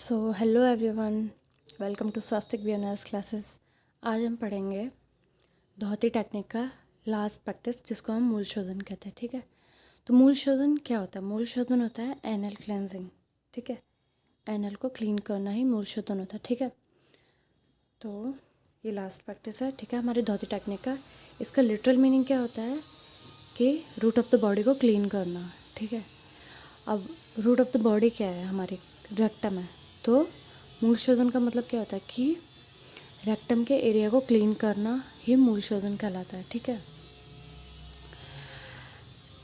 So hello everyone, welcome to Swastik beginners classes. आज हम पढ़ेंगे धोती टेक्निक का लास्ट प्रैक्टिस, जिसको हम मूल शोधन कहते हैं। ठीक है, तो मूल शोधन क्या होता है? मूल शोधन होता है एनल क्लेंजिंग। ठीक है, एनल को क्लीन करना ही मूल शोधन होता है। ठीक है, तो ये लास्ट प्रैक्टिस है। ठीक है, हमारी धोती टेक्निक का इसका लिटरल मीनिंग क्या होता है कि रूट ऑफ द बॉडी को क्लीन करना। ठीक है, अब रूट ऑफ द बॉडी क्या है? हमारी रेक्टम है। तो मूल शोधन का मतलब क्या होता है कि रेक्टम के एरिया को क्लीन करना ही मूल शोधन कहलाता है। ठीक है,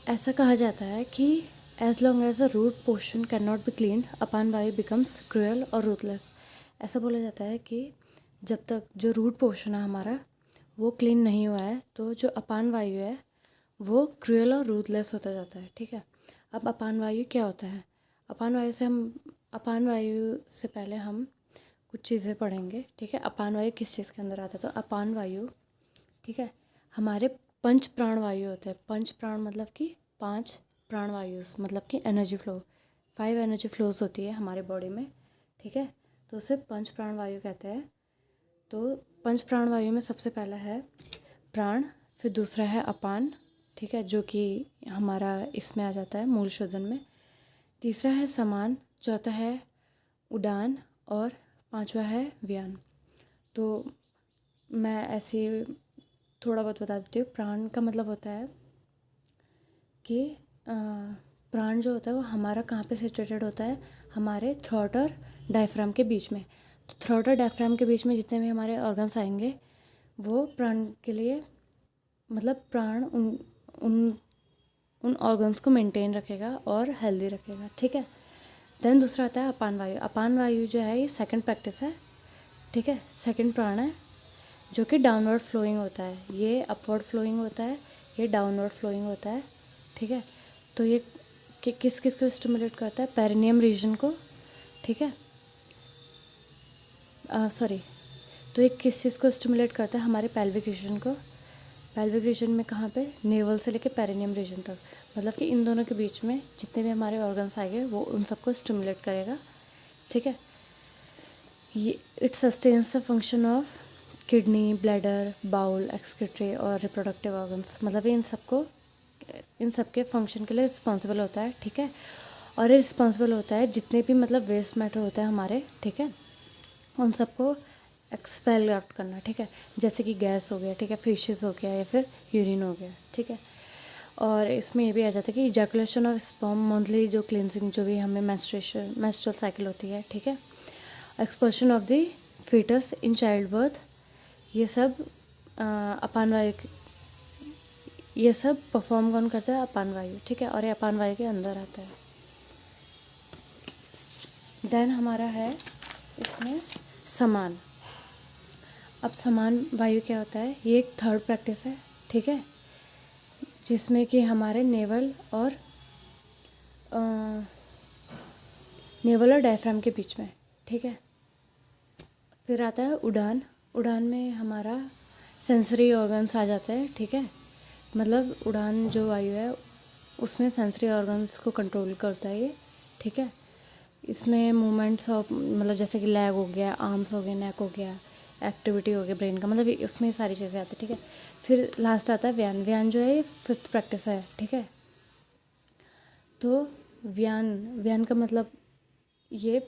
ऐसा कहा जाता है कि as long as a root portion can not be clean अपान वायु बिकम्स क्रूअल और रूथलेस। ऐसा बोला जाता है कि जब तक जो रूट पोर्शन है हमारा वो क्लीन नहीं हुआ है, तो जो अपान वायु है वो क्रूअल और रूथलेस होता जाता है। ठीक है, अब अपान वायु क्या होता है? अपान वायु से पहले हम कुछ चीज़ें पढ़ेंगे। ठीक है, अपान वायु किस चीज़ के अंदर आता है? तो अपान वायु, ठीक है, हमारे पंच प्राण वायु होते हैं। पंच प्राण मतलब कि 5 प्राण वायु, मतलब कि एनर्जी फ्लो, 5 एनर्जी फ्लोज होती है हमारे बॉडी में। ठीक है, तो उसे पंच प्राण वायु कहते हैं। तो पंच प्राण वायु में सबसे पहला है प्राण, फिर दूसरा है अपान, ठीक है, जो कि हमारा इसमें आ जाता है मूल शोधन में। तीसरा है समान, चौथा है उड़ान और पांचवा है व्यान। तो मैं ऐसे थोड़ा बहुत बता देती हूँ। प्राण का मतलब होता है कि प्राण जो होता है वो हमारा कहाँ पे सिचुएटेड होता है? हमारे थ्रोट और डायफ्राम के बीच में। तो थ्रोट और डायफ्राम के बीच में जितने भी हमारे ऑर्गन्स आएंगे वो प्राण के लिए, मतलब प्राण उन उन ऑर्गन्स को मेंटेन रखेगा और हेल्दी रखेगा। ठीक है, देन दूसरा आता है अपान वायु। अपान वायु जो है ये सेकंड प्रैक्टिस है। ठीक है, सेकंड प्राण है जो कि डाउनवर्ड फ्लोइंग होता है। ये अपवर्ड फ्लोइंग होता है, ये डाउनवर्ड फ्लोइंग होता है। ठीक है, तो ये किस किस को स्टिमुलेट करता है? पेरिनियम रीजन को। ठीक है, सॉरी, तो ये किस चीज़ को स्टिमुलेट करता है? हमारे पेल्विक रीजन को। पेल्विक रीजन में कहाँ पे? नेवल से लेके पेरिनियम रीजन तक, मतलब कि इन दोनों के बीच में जितने भी हमारे ऑर्गन्स आएंगे वो उन सबको स्टिमुलेट करेगा। ठीक है, ये it sustains the function of kidney, bladder, bowel, excretory और रिप्रोडक्टिव ऑर्गन्स, मतलब इन सब के फंक्शन के लिए रिस्पॉन्सिबल होता है। ठीक है, और ये रिस्पॉन्सिबल होता है जितने भी मतलब वेस्ट मैटर होते हैं हमारे, ठीक है, उन सबको एक्सपेल आउट करना। ठीक है, जैसे कि गैस हो गया, ठीक है, फिशेस हो गया या फिर यूरिन हो गया। ठीक है, और इसमें ये भी आ जाता है कि इजैकुलेशन ऑफ स्पर्म, मंथली जो क्लिनजिंग, जो भी हमें मेंस्ट्रुअल साइकिल होती है। ठीक है, expulsion of the foetus in child birth, ये सब अपान वायु, ये सब परफॉर्म कौन करता है? अपान वायु। ठीक है, और ये अपान वायु के अंदर आता है। देन हमारा है इसमें समान। अब समान वायु क्या होता है? ये एक थर्ड प्रैक्टिस है। ठीक है, जिसमें कि हमारे नेवल और डायफ्राम के बीच में। ठीक है, फिर आता है उड़ान। उड़ान में हमारा सेंसरी ऑर्गन्स आ जाते हैं। ठीक है, मतलब उड़ान जो वायु है उसमें सेंसरी ऑर्गन्स को कंट्रोल करता है ये। ठीक है, इसमें मूवमेंट्स ऑफ, मतलब जैसे कि लेग हो गया, आर्म्स हो गए, नेक हो गया, एक्टिविटी हो गया ब्रेन का, मतलब उसमें सारी चीज़ें आती है। ठीक है, फिर लास्ट आता है व्यान। व्यान जो है ये फिफ्थ प्रैक्टिस है। ठीक है, तो व्यान व्यान का मतलब ये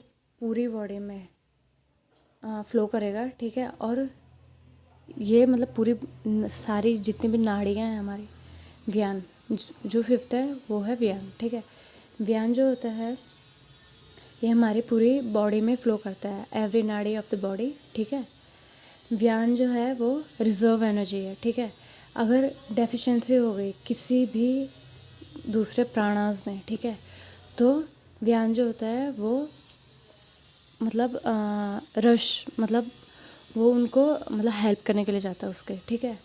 पूरी बॉडी में फ्लो करेगा। ठीक है, और ये मतलब पूरी सारी जितनी भी नाड़ियाँ हैं हमारी, व्यान जो फिफ्थ है वो है व्यान। ठीक है, व्यान जो होता है ये हमारी पूरी बॉडी में फ्लो करता है, एवरी नाड़ी ऑफ द बॉडी। ठीक है, व्यान जो है वो रिजर्व एनर्जी है। ठीक है, अगर डेफिशिएंसी हो गई किसी भी दूसरे प्राणास में, ठीक है, तो व्यान जो होता है वो मतलब रश, मतलब वो उनको मतलब हेल्प करने के लिए जाता है उसके। ठीक है,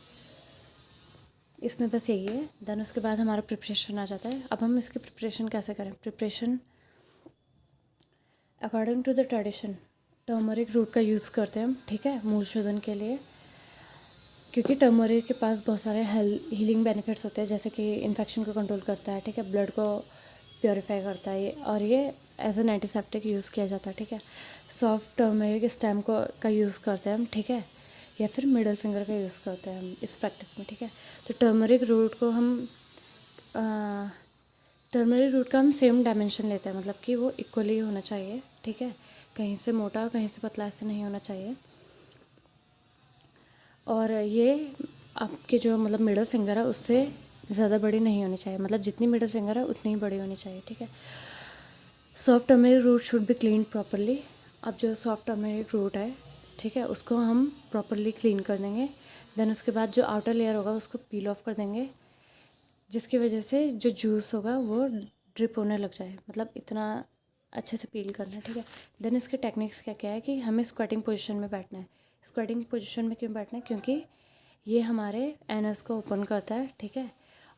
इसमें बस यही है। देन उसके बाद हमारा प्रिपरेशन आ जाता है। अब हम इसकी प्रिपरेशन कैसे करें? Preparation according to the tradition turmeric root का यूज़ करते हैं हम। ठीक है, मूल शोधन के लिए, क्योंकि टर्मरिक के पास बहुत सारे हीलिंग बेनिफिट्स होते हैं, जैसे कि इन्फेक्शन को कंट्रोल करता है। ठीक है, ब्लड को प्योरीफाई करता है ये, और ये एज एन एंटीसेप्टिक यूज़ किया जाता है, ठीक है। सॉफ्ट टर्मरिक स्टेम का यूज़ करते हैं हम, ठीक है, या फिर मिडल फिंगर का यूज़ करते हैं हम इस प्रैक्टिस में, ठीक है। तो टर्मरिक रूट का हम सेम डायमेंशन लेते हैं, मतलब कि वो इक्वली होना चाहिए, ठीक है। कहीं से मोटा कहीं से पतला ऐसे नहीं होना चाहिए। और ये आपके जो मतलब मिडल फिंगर है उससे ज़्यादा बड़ी नहीं होनी चाहिए, मतलब जितनी मिडल फिंगर है उतनी ही बड़ी होनी चाहिए, ठीक है। Soft turmeric root should be clean properly. अब जो सॉफ्ट टर्मरिक रूट है, ठीक है, उसको हम प्रॉपरली क्लीन कर देंगे। देन उसके बाद जो आउटर लेयर होगा उसको पील ऑफ कर देंगे, जिसकी वजह से जो जूस होगा वो ड्रिप होने लग जाए, मतलब इतना अच्छे से पील करना है, ठीक है। देन इसके टेक्निक्स क्या क्या है कि हमें स्क्वेटिंग पोजीशन में बैठना है। स्क्वेटिंग पोजीशन में क्यों बैठना है? क्योंकि ये हमारे एनस को ओपन करता है, ठीक है,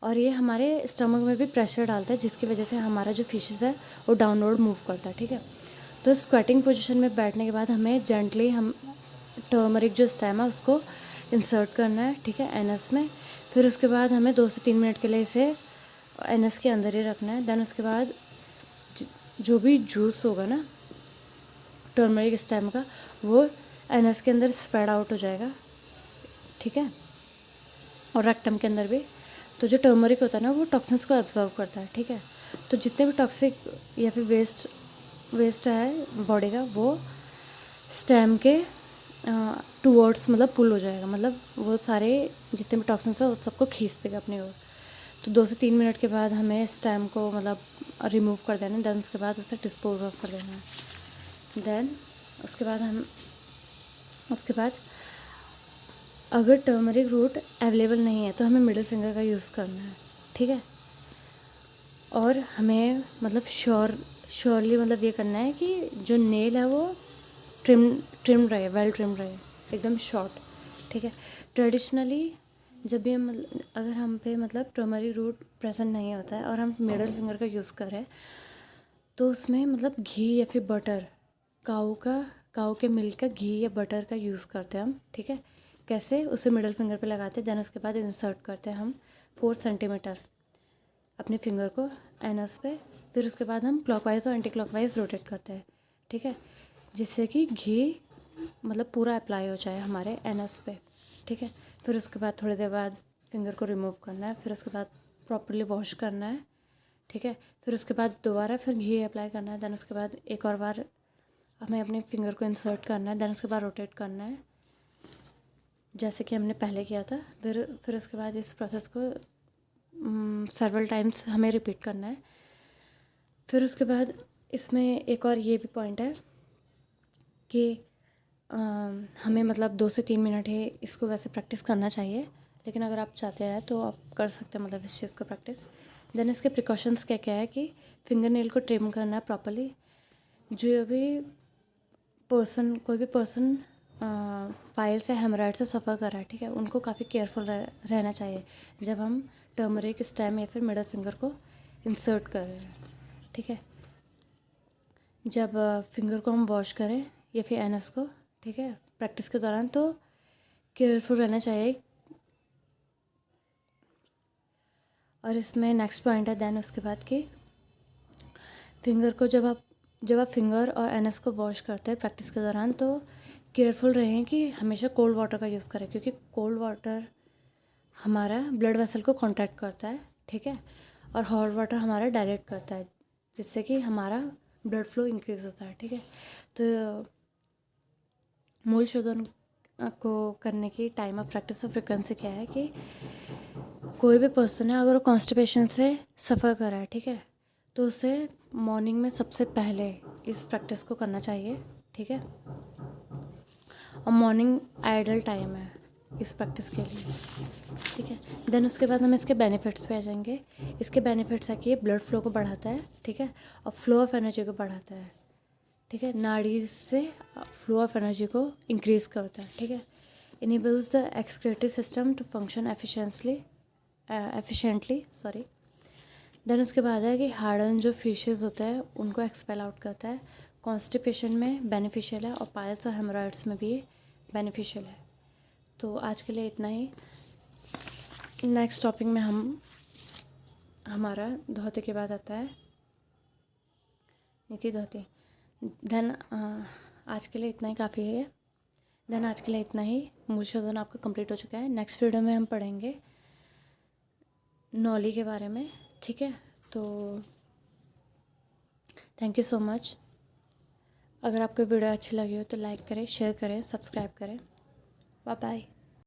और ये हमारे स्टमक में भी प्रेशर डालता है, जिसकी वजह से हमारा जो फिशेस है वो डाउनवर्ड मूव करता है, ठीक है। तो स्क्वेटिंग पोजीशन में बैठने के बाद हमें जेंटली हम टर्मरिक जो स्टेम है उसको इंसर्ट करना है, ठीक है, एनस में। फिर उसके बाद हमें 2 से 3 मिनट के लिए इसे एनस के अंदर ही रखना है। देन उसके बाद जो भी जूस होगा ना टर्मरिक स्टेम का, वो एनस के अंदर स्प्रेड आउट हो जाएगा, ठीक है, और रेक्टम के अंदर भी। तो जो टर्मरिक होता है ना वो टॉक्सिन्स को एब्जॉर्व करता है, ठीक है। तो जितने भी टॉक्सिक या फिर वेस्ट है बॉडी का, वो स्टेम के टूवर्ड्स मतलब पुल हो जाएगा, मतलब वो सारे जितने भी टॉक्सिन्स है उस सबको खींच देगा अपनी ओर। तो 2 से 3 मिनट के बाद हमें स्टेम को मतलब रिमूव कर देना है। देन उसके बाद उसे डिस्पोज ऑफ कर देना है। देन उसके बाद अगर टर्मरिक रूट अवेलेबल नहीं है तो हमें मिडिल फिंगर का यूज़ करना है, ठीक है। और हमें मतलब श्योरली मतलब ये करना है कि जो नेल है वो ट्रिम रहे, वेल ट्रिम रहे, एकदम शॉर्ट, ठीक है। ट्रेडिशनली जब भी अगर हम पे मतलब टर्मरिक रूट प्रेजेंट नहीं होता है और हम मिडिल फिंगर का यूज़ करें तो उसमें मतलब घी या फिर बटर, काऊ के मिल्क का घी या बटर का यूज़ करते हैं हम, ठीक है। कैसे? उसे मिडिल फिंगर पे लगाते हैं, देन उसके बाद इंसर्ट करते हैं हम 4 सेंटीमीटर अपने फिंगर को एनस पे। फिर उसके बाद हम क्लॉकवाइज और एंटी क्लॉकवाइज रोटेट करते हैं, ठीक है, जिससे कि घी मतलब पूरा अप्लाई हो जाए हमारे एनस पे, ठीक है। फिर उसके बाद थोड़ी देर बाद फिंगर को रिमूव करना है, फिर उसके बाद प्रॉपरली वॉश करना है, ठीक है। फिर उसके बाद दोबारा फिर घी अप्लाई करना है, देन उसके बाद एक और बार हमें अपने फिंगर को इंसर्ट करना है, देन उसके बाद रोटेट करना है जैसे कि हमने पहले किया था। फिर उसके बाद इस प्रोसेस को सर्वल टाइम्स हमें रिपीट करना है। फिर उसके बाद इसमें एक और ये भी पॉइंट है कि हमें मतलब 2 से 3 मिनट ही इसको वैसे प्रैक्टिस करना चाहिए, लेकिन अगर आप चाहते हैं तो आप कर सकते हैं मतलब इस चीज़ को प्रैक्टिस। देन इसके प्रिकॉशंस क्या क्या है कि फिंगर नेल को ट्रिम करना है प्रॉपरली। कोई भी पर्सन पायल से हेमराइड से सफ़र कर रहा है, ठीक है, उनको काफ़ी केयरफुल रहना चाहिए जब हम टर्मरिक स्टेम या फिर मिडल फिंगर को इंसर्ट कर रहे हैं, ठीक है। जब फिंगर को हम वॉश करें या फिर एनस को, ठीक है, प्रैक्टिस के दौरान, तो केयरफुल रहना चाहिए। और इसमें नेक्स्ट पॉइंट है देन उसके बाद कि फिंगर को जब आप फिंगर और एनस को वॉश करते हैं प्रैक्टिस के दौरान, तो केयरफुल रहें कि हमेशा कोल्ड वाटर का यूज़ करें, क्योंकि कोल्ड वाटर हमारा ब्लड वेसल को कॉन्ट्रैक्ट करता है, ठीक है, और हॉट वाटर हमारा डायरेक्ट करता है, जिससे कि हमारा ब्लड फ्लो इंक्रीज़ होता है, ठीक है। तो मूल शोधन को करने की टाइम ऑफ प्रैक्टिस और फ्रिक्वेंसी क्या है कि कोई भी पर्सन है अगर वो कॉन्स्टिपेशन से सफ़र कर रहा है, ठीक है, तो उसे मॉर्निंग में सबसे पहले इस प्रैक्टिस को करना चाहिए, ठीक है। और मॉर्निंग आइडल टाइम है इस प्रैक्टिस के लिए, ठीक है। देन उसके बाद हम इसके बेनिफिट्स पे आ जाएंगे। इसके बेनिफिट्स है कि ये ब्लड फ्लो को बढ़ाता है, ठीक है, और फ्लो ऑफ एनर्जी को बढ़ाता है, ठीक है, नाड़ी से फ्लो ऑफ एनर्जी को इंक्रीज़ करता है, ठीक है। Enables the excretory system to function efficiently sorry. Then उसके बाद है कि हार्डन जो फिशेस होते हैं उनको एक्सपेल आउट करता है, कॉन्स्टिपेशन में बेनिफिशियल है, और पायल्स और हेमोरॉइड्स में भी बेनिफिशियल है। तो आज के लिए इतना ही। नेक्स्ट टॉपिक में हमारा धोते के बाद आता है नीति धोती। देन आज के लिए इतना ही काफ़ी है। देन आज के लिए इतना ही। मूल शोधन आपका कंप्लीट हो चुका है। नेक्स्ट वीडियो में हम पढ़ेंगे नॉली के बारे में, ठीक है। तो थैंक यू सो मच। अगर आपको वीडियो अच्छी लगी हो तो लाइक करें, शेयर करें, सब्सक्राइब करें। Bye bye.